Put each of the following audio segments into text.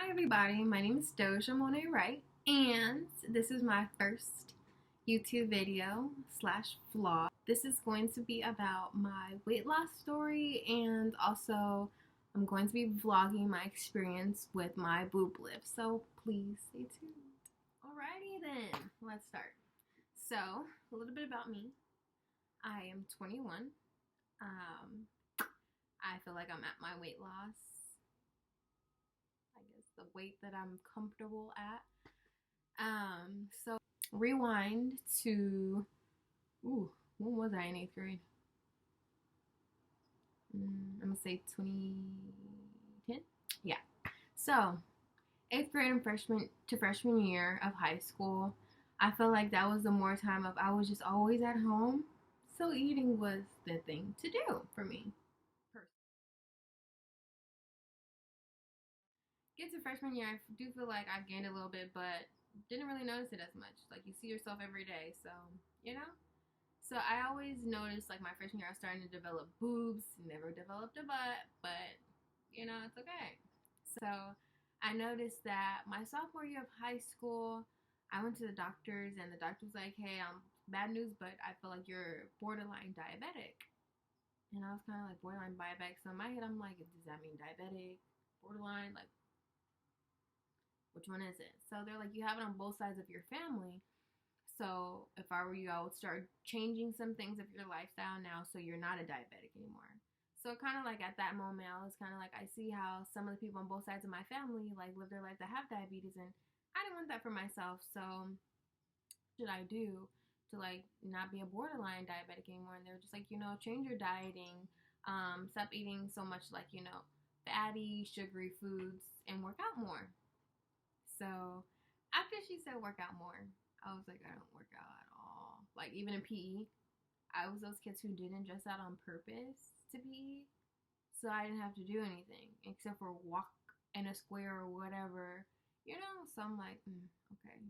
Hi everybody, my name is Doja Monet Wright, and this is my first YouTube video slash vlog. This is going to be about my weight loss story, and also I'm going to be vlogging my experience with my boob lift, so please stay tuned. Alrighty then, let's start. So, a little bit about me. I am 21. I feel like I'm at my weight loss. I guess the weight that I'm comfortable at. So rewind to, when was I in 8th grade? I'm gonna say 2010. Yeah. So 8th grade and freshman year of high school, I felt like that was the more time of I was just always at home, so eating was the thing to do for me. Get to freshman year, I do feel like I've gained a little bit, but didn't really notice it as much. Like, you see yourself every day, so, you know? So I always noticed, like, my freshman year, I was starting to develop boobs. Never developed a butt, but, you know, it's okay. So I noticed that my sophomore year of high school, I went to the doctors, and the doctor was like, hey, bad news, but I feel like you're borderline diabetic. And I was kind of like, borderline diabetic. So in my head, I'm like, does that mean diabetic? Borderline? Like, which one is it? So they're like, you have it on both sides of your family. So if I were you, I would start changing some things of your lifestyle now so you're not a diabetic anymore. So kind of like at that moment, I was kind of like, I see how some of the people on both sides of my family like live their life that have diabetes, and I didn't want that for myself. So what should I do to like not be a borderline diabetic anymore? And they were just like, change your dieting, stop eating so much like, fatty, sugary foods, and work out more. So after she said work out more, I was like, I don't work out at all. Like, even in PE, I was those kids who didn't dress out on purpose to PE. So I didn't have to do anything except for walk in a square or whatever, So I'm like, okay,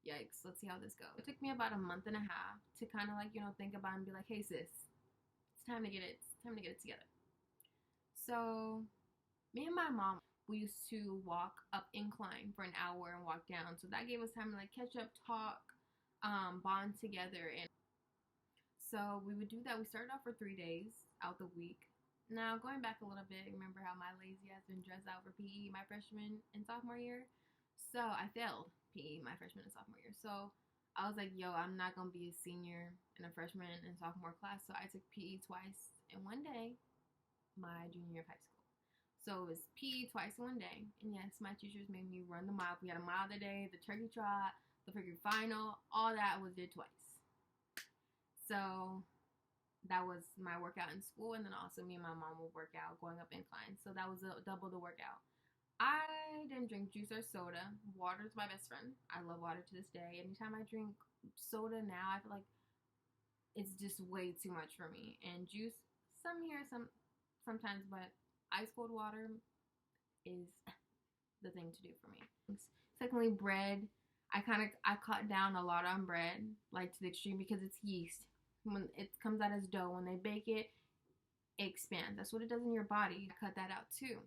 yikes, let's see how this goes. It took me about a month and a half to kind of like, think about it and be like, hey sis, it's time to get it together. So me and my mom, we used to walk up incline for an hour and walk down. So that gave us time to like catch up, talk, bond together. And so we would do that. We started off for 3 days out the week. Now going back a little bit, remember how my lazy ass been dressed out for PE my freshman and sophomore year? So I failed PE my freshman and sophomore year. So I was like, yo, I'm not going to be a senior in a freshman and sophomore class. So I took PE twice in one day my junior year of high school. So it was PE twice in one day. And yes, my teachers made me run the mile. We had a mile a day, the turkey trot, the freaking final, all that was did twice. So that was my workout in school. And then also me and my mom would work out going up incline. So that was double the workout. I didn't drink juice or soda. Water is my best friend. I love water to this day. Anytime I drink soda now, I feel like it's just way too much for me. And juice, sometimes, but ice cold water is the thing to do for me. Secondly, bread. I cut down a lot on bread, like to the extreme, because it's yeast. When it comes out as dough, when they bake it, it expands. That's what it does in your body. I cut that out too.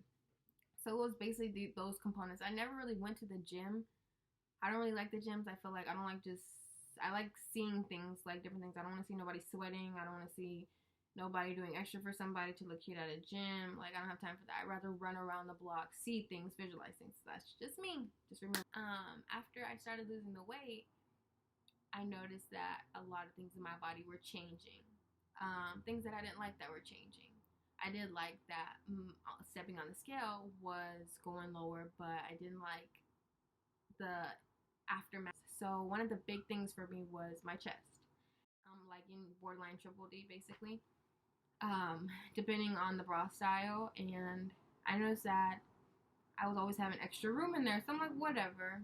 So it was basically those components. I never really went to the gym. I don't really like the gyms. I feel like I like seeing things, like different things. I don't want to see nobody sweating. I don't want to see nobody doing extra for somebody to look cute at a gym. Like, I don't have time for that. I'd rather run around the block, see things, visualize things. That's just me. Just remember. After I started losing the weight, I noticed that a lot of things in my body were changing. Things that I didn't like that were changing. I did like that stepping on the scale was going lower, but I didn't like the aftermath. So one of the big things for me was my chest. Like in borderline triple D, basically. Depending on the bra style, and I noticed that I was always having extra room in there, so I'm like, whatever.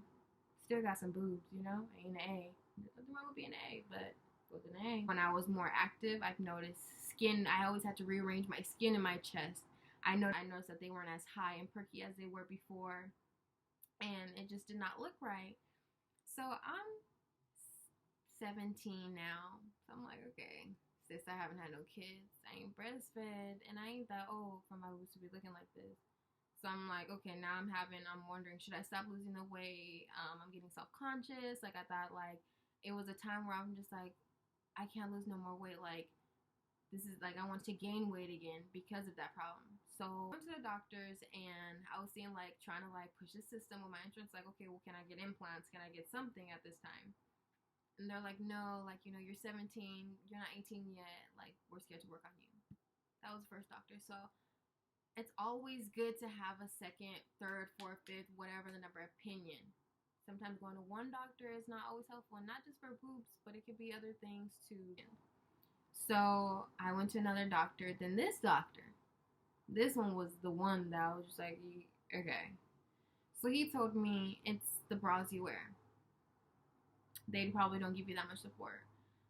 Still got some boobs, ain't an A. Nothing wrong with being an A, but with an A. When I was more active, I've noticed skin. I always had to rearrange my skin and my chest. I noticed that they weren't as high and perky as they were before, and it just did not look right. So I'm 17 now, so I'm like, okay, sis, I haven't had no kids, I ain't breastfed, and I ain't that old for my boobs to be looking like this. So I'm like, okay, now I'm wondering, should I stop losing the weight? I'm getting self-conscious. Like, I thought, like, it was a time where I'm just like, I can't lose no more weight. Like, this is like, I want to gain weight again because of that problem. So I went to the doctors, and I was seeing, like, trying to, like, push the system with my insurance. Like, okay, well, can I get implants? Can I get something at this time? And they're like, no, like, you know, you're 17, you're not 18 yet. Like, we're scared to work on you. That was the first doctor. So it's always good to have a second, third, fourth, fifth, whatever the number, opinion. Sometimes going to one doctor is not always helpful, and not just for boobs, but it could be other things too. So I went to another doctor. Then this doctor, this one was the one that I was just like, okay. So he told me it's the bras you wear. They probably don't give you that much support.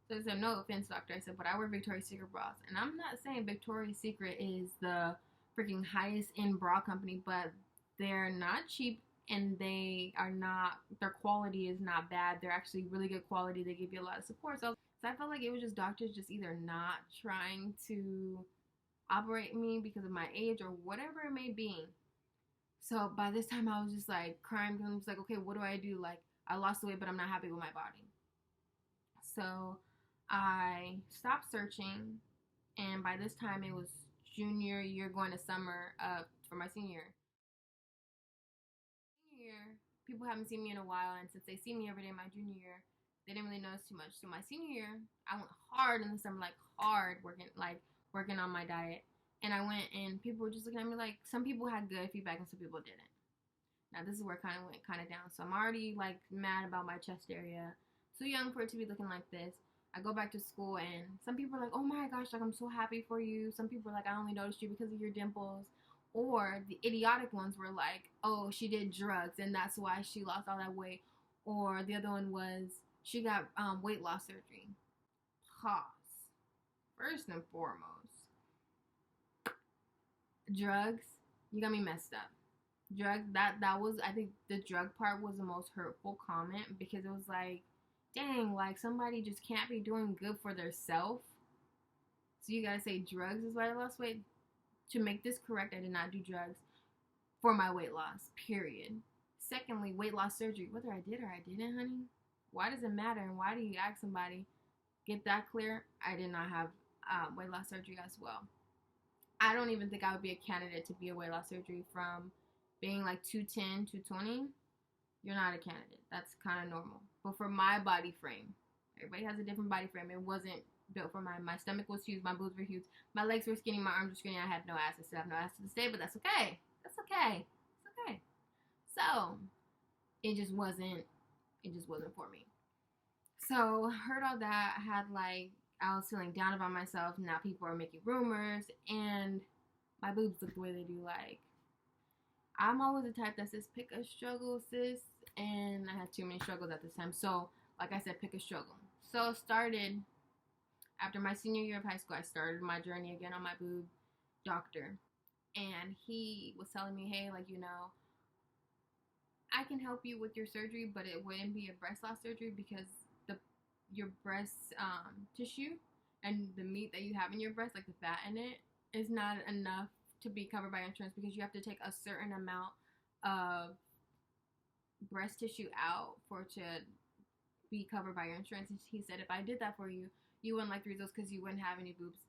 So I said, no offense, doctor. I said, but I wear Victoria's Secret bras. And I'm not saying Victoria's Secret is the freaking highest end bra company, but they're not cheap, and they are not, their quality is not bad. They're actually really good quality. They give you a lot of support. So I felt like it was just doctors just either not trying to operate me because of my age or whatever it may be. So by this time I was just like crying, because I was like, okay, what do I do? Like, I lost the weight, but I'm not happy with my body. So I stopped searching, and by this time it was junior year going to summer for my senior year. Senior year, people haven't seen me in a while, and since they see me every day my junior year, they didn't really notice too much. So my senior year, I went hard in the summer, like hard working on my diet. And I went, and people were just looking at me like, some people had good feedback and some people didn't. Now this is where it kind of went down. So I'm already like mad about my chest area. Too young for it to be looking like this. I go back to school, and some people are like, oh my gosh, like, I'm so happy for you. Some people are like, I only noticed you because of your dimples. Or the idiotic ones were like, oh, she did drugs and that's why she lost all that weight. Or the other one was, she got weight loss surgery. Pause. First and foremost, drugs, you got me messed up. Drugs, that was, I think the drug part was the most hurtful comment, because it was like, dang, like, somebody just can't be doing good for their self. So you gotta say drugs is why I lost weight. To make this correct, I did not do drugs for my weight loss, period. Secondly, weight loss surgery, whether I did or I didn't, honey, why does it matter? And why do you ask somebody? Get that clear. I did not have weight loss surgery as well. I don't even think I would be a candidate to be a weight loss surgery. From being like 210, 220, you're not a candidate. That's kind of normal. But for my body frame, everybody has a different body frame. It wasn't built for mine. My stomach was huge. My boobs were huge. My legs were skinny. My arms were skinny. I had no ass. I still have no ass to this day, but that's okay. That's okay. It's okay. So it just wasn't for me. So heard all that. I was feeling down about myself. Now people are making rumors, and my boobs look the way they do. Like, I'm always the type that says, pick a struggle, sis. And I had too many struggles at this time. So, like I said, pick a struggle. So started, after my senior year of high school, I started my journey again on my boob doctor. And he was telling me, hey, like, you know, I can help you with your surgery, but it wouldn't be a breast loss surgery, because your breast tissue and the meat that you have in your breast, like the fat in it, is not enough to be covered by insurance, because you have to take a certain amount of breast tissue out for it to be covered by your insurance. And he said, if I did that for you, you wouldn't like the results, because you wouldn't have any boobs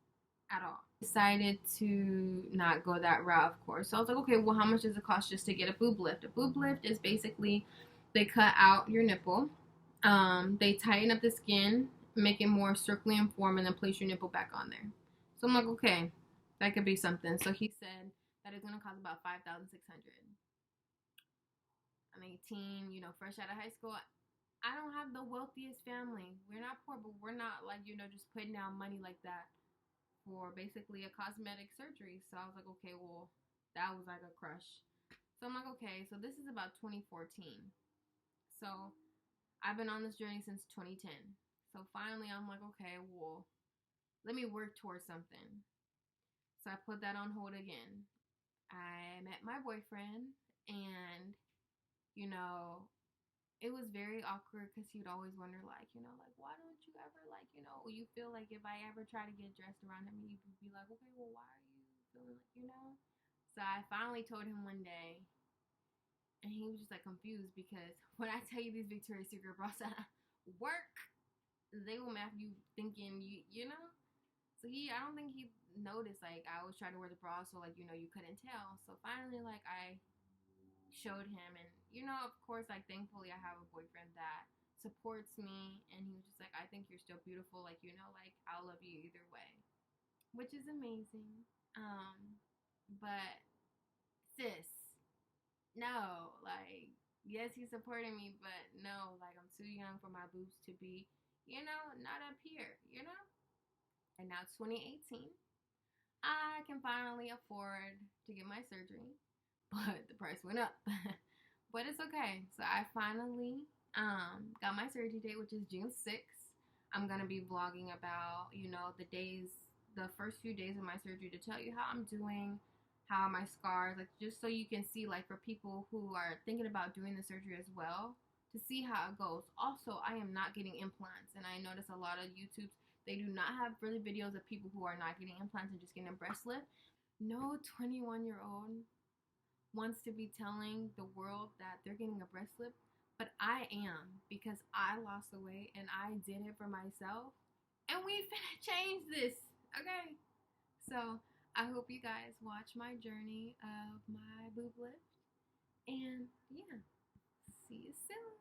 at all. Decided to not go that route, of course. So I was like, okay, well, how much does it cost just to get a boob lift? A boob lift is basically, they cut out your nipple, they tighten up the skin, make it more circular in form, and then place your nipple back on there. So I'm like, okay, that could be something. So he said that it's going to cost about $5,600. I'm 18, you know, fresh out of high school. I don't have the wealthiest family. We're not poor, but we're not, like, you know, just putting down money like that for basically a cosmetic surgery. So I was like, okay, well, that was like a crush. So I'm like, okay, so this is about 2014. So I've been on this journey since 2010. So finally I'm like, okay, well, let me work towards something. So I put that on hold again. I met my boyfriend, and, you know, it was very awkward, because he would always wonder, like, you know, like, why don't you ever, like, you know, you feel like if I ever try to get dressed around him, he'd be like, okay, well, why are you feeling like, you know? So I finally told him one day, and he was just like confused because when I tell you these Victoria's Secret bras work, they will have you thinking you know. So I don't think he noticed like I was trying to wear the bra, so like you couldn't tell. So finally, like I showed him, and of course, like thankfully I have a boyfriend that supports me, and he was just like, I think you're still beautiful, like like I'll love you either way, which is amazing. But sis, no, like yes, he's supporting me, but no, like I'm too young for my boobs to be, not up here. And now 2018, I can finally afford to get my surgery, but the price went up. But it's okay. So I finally got my surgery date, which is June 6th. I'm gonna be vlogging about the first few days of my surgery to tell you how I'm doing, how are my scars, like just so you can see, like for people who are thinking about doing the surgery as well, to see how it goes. Also, I am not getting implants, and I notice a lot of YouTubes, they do not have really videos of people who are not getting implants and just getting a breast lift. No 21-year-old wants to be telling the world that they're getting a breast lift, but I am, because I lost the weight and I did it for myself, and we finna change this, okay? So I hope you guys watch my journey of my boob lift, and yeah, see you soon.